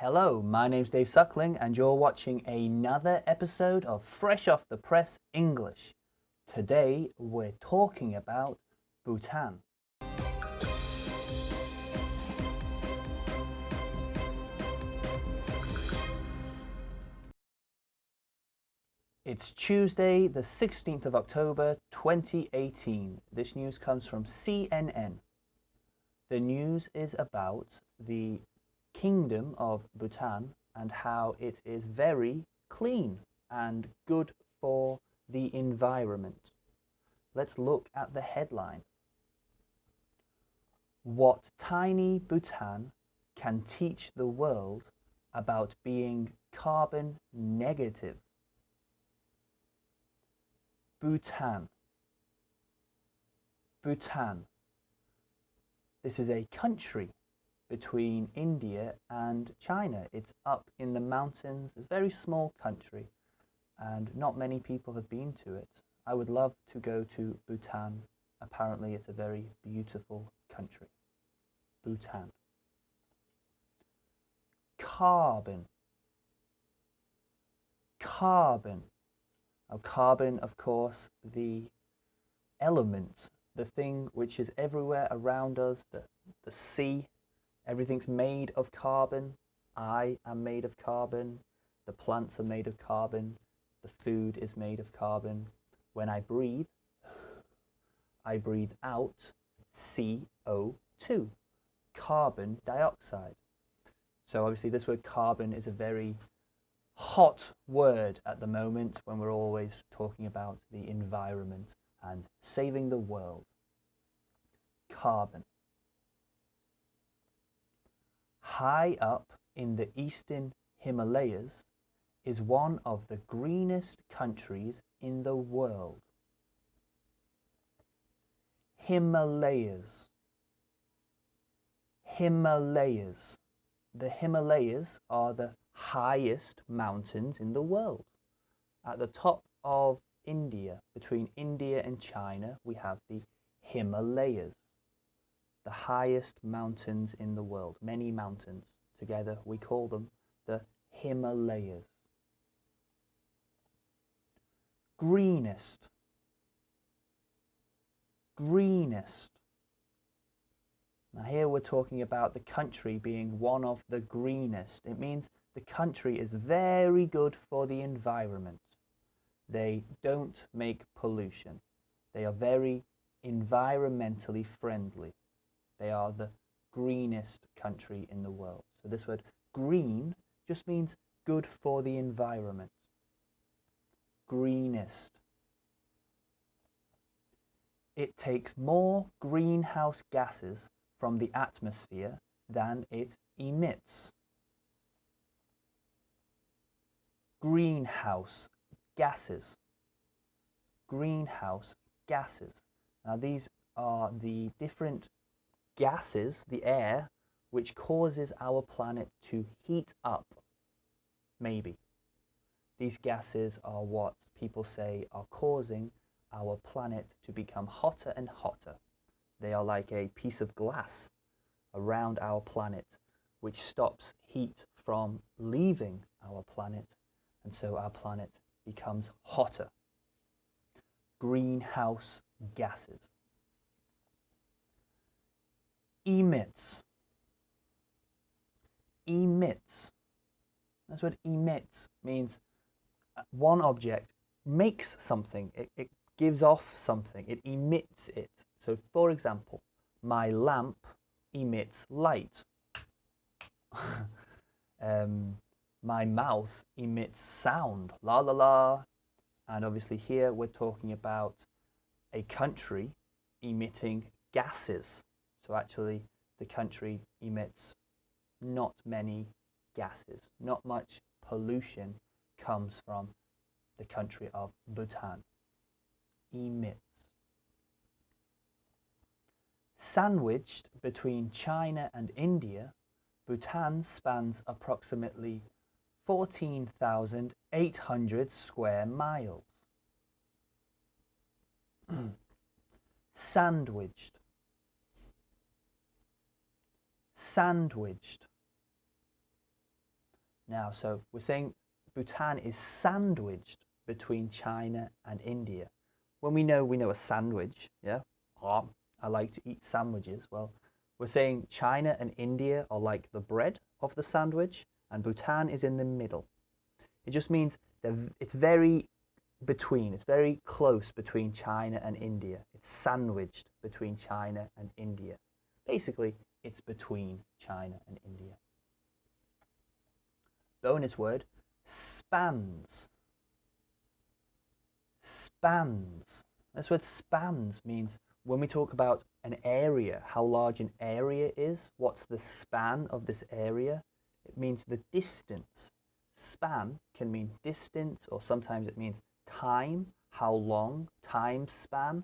Hello, my name's Dave Suckling and you're watching another episode of Fresh Off the Press English. Today we're talking about Bhutan. It's Tuesday, the 16th of October, 2018. This news comes from CNN. The news is about the Kingdom of Bhutan and how it is very clean and good for the environment. Let's look at the headline. What tiny Bhutan can teach the world about being carbon negative. Bhutan. Bhutan. This is a country between India and China. It's up in the mountains. It's a very small country and not many people have been to it. I would love to go to Bhutan. Apparently it's a very beautiful country. Bhutan. Carbon. Carbon. Now, carbon, of course, the element, the thing which is everywhere around us, the sea. Everything's made of carbon. I am made of carbon. The plants are made of carbon. The food is made of carbon. When I breathe out CO2, carbon dioxide. So obviously this word carbon is a very hot word at the moment when we're always talking about the environment and saving the world. Carbon. High up in the Eastern Himalayas is one of the greenest countries in the world. Himalayas. Himalayas. The Himalayas are the highest mountains in the world. At the top of India, between India and China, we have the Himalayas. The highest mountains in the world. Many mountains. Together we call them the Himalayas. Greenest. Greenest. Now here we're talking about the country being one of the greenest. It means the country is very good for the environment. They don't make pollution. They are very environmentally friendly. They are the greenest country in the world. So this word green just means good for the environment. Greenest. It takes more greenhouse gases from the atmosphere than it emits. Greenhouse gases. Greenhouse gases. Now these are the different gases, the air, which causes our planet to heat up. Maybe. These gases are what people say are causing our planet to become hotter and hotter. They are like a piece of glass around our planet, which stops heat from leaving our planet, and so our planet becomes hotter. Greenhouse gases. Emits. Emits. That's what emits means. One object makes something. It gives off something. It emits it. So for example, my lamp emits light. My mouth emits sound. La la la. And obviously here we're talking about a country emitting gases. So actually the country emits not many gases. Not much pollution comes from the country of Bhutan. Emits. Sandwiched between China and India, Bhutan spans approximately 14,800 square miles. Sandwiched. Sandwiched. Now, so we're saying Bhutan is sandwiched between China and India. When we know a sandwich, yeah? Oh, I like to eat sandwiches. Well, we're saying China and India are like the bread of the sandwich, and Bhutan is in the middle. It just means that it's very between, it's very close between China and India. It's sandwiched between China and India. Basically, it's between China and India. Bonus word, spans. Spans. This word spans means when we talk about an area, how large an area is, what's the span of this area, it means the distance. Span can mean distance, or sometimes it means time, how long, time span,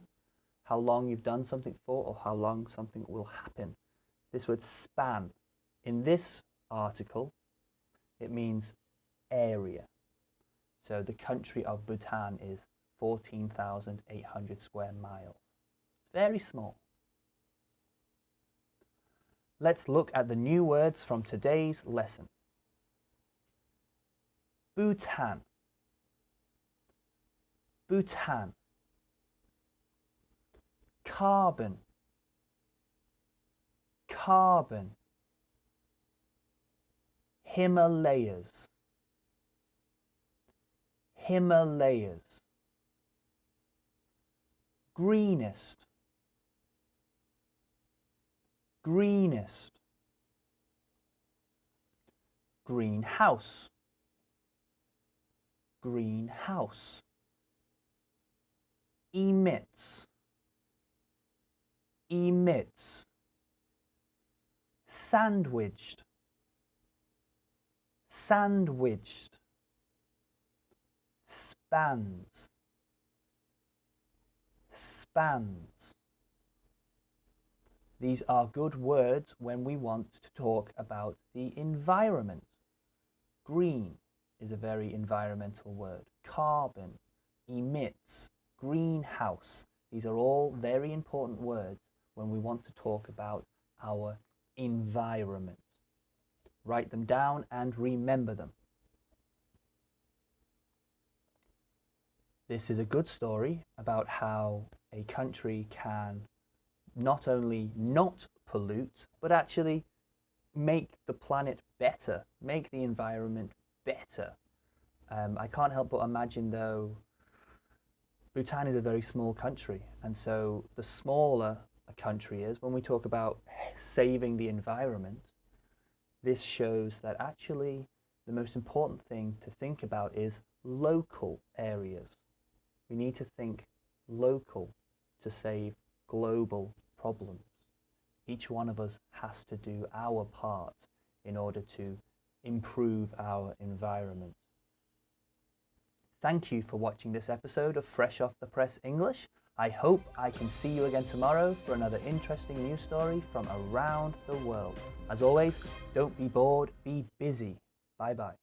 how long you've done something for, or how long something will happen. This word span, in this article, it means area. So the country of Bhutan is 14,800 square miles. It's very small. Let's look at the new words from today's lesson. Bhutan. Bhutan. Carbon. Carbon. Himalayas. Himalayas. Greenest. Greenest. Greenhouse. Greenhouse. Emits. Emits. Sandwiched. Sandwiched. Spans. Spans. These are good words when we want to talk about the environment. Green is a very environmental word. Carbon, emits, greenhouse. These are all very important words when we want to talk about our environment. Write them down and remember them. This is a good story about how a country can not only not pollute, but actually make the planet better, make the environment better. I can't help but imagine, though, Bhutan is a very small country, and so the smaller a country is, when we talk about saving the environment, this shows that actually the most important thing to think about is local areas. We need to think local to save global problems. Each one of us has to do our part in order to improve our environment. Thank you for watching this episode of Fresh Off the Press English. I hope I can see you again tomorrow for another interesting news story from around the world. As always, don't be bored, be busy. Bye bye.